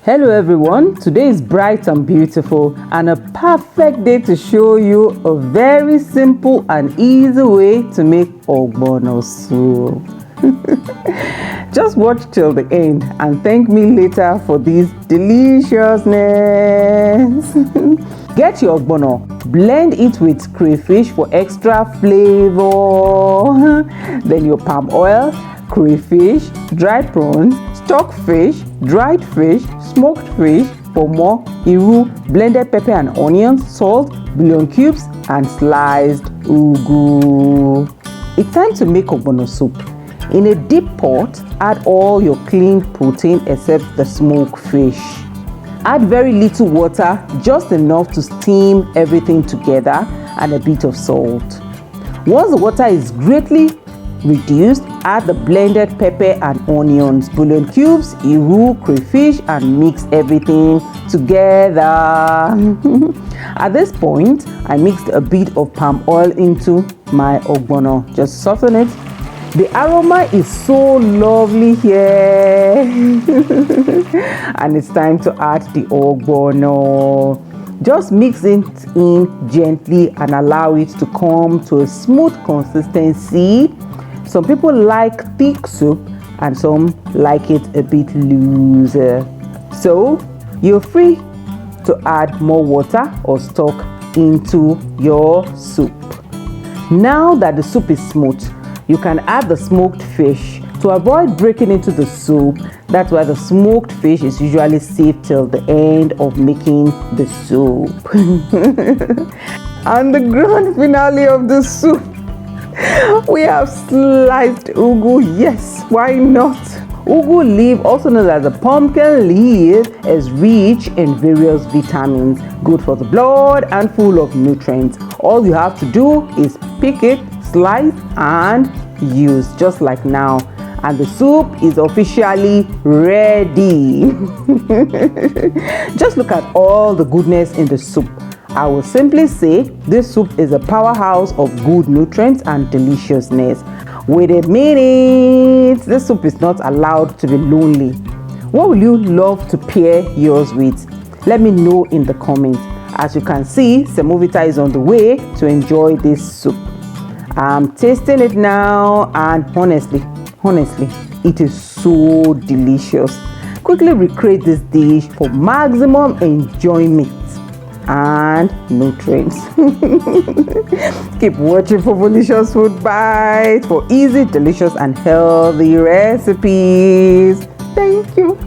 Hello everyone, today is bright and beautiful and a perfect day to show you a very simple and easy way to make ogbono soup. Just watch till the end and thank me later for this deliciousness. Get your ogbono, blend it with crayfish for extra flavor. Then your palm oil, crayfish, dried prawns, stockfish, dried fish, smoked fish, pomo, iru, blended pepper and onions, salt, bouillon cubes, and sliced ugu. It's time to make ogbono soup. In a deep pot, add all your cleaned protein except the smoked fish. Add very little water, just enough to steam everything together, and a bit of salt. Once the water is greatly reduced, add the blended pepper and onions, bouillon cubes, iru, crayfish, and mix everything together. At this point, I mixed a bit of palm oil into my ogbono. Just soften it. The aroma is so lovely here. And it's time to add the ogbono. Just mix it in gently and allow it to come to a smooth consistency. Some people like thick soup and some like it a bit looser. So you're free to add more water or stock into your soup. Now that the soup is smooth, you can add the smoked fish. To avoid breaking into the soup, that's why the smoked fish is usually saved till the end of making the soup. And the grand finale of the soup, we have sliced ugu. Yes, why not? Ugu leaf, also known as a pumpkin leaf, is rich in various vitamins, good for the blood and full of nutrients. All you have to do is pick it, slice and use, just like now. And the soup is officially ready. Just look at all the goodness in the soup. I will simply say this soup is a powerhouse of good nutrients and deliciousness. Wait a minute, this soup is not allowed to be lonely. What will you love to pair yours with? Let me know in the comments. As you can see, semovita is on the way to enjoy this soup. I'm tasting it now and honestly, it is so delicious. Quickly recreate this dish for maximum enjoyment and nutrients. Keep watching Fofolicious Food Bites for easy, delicious, and healthy recipes. Thank you.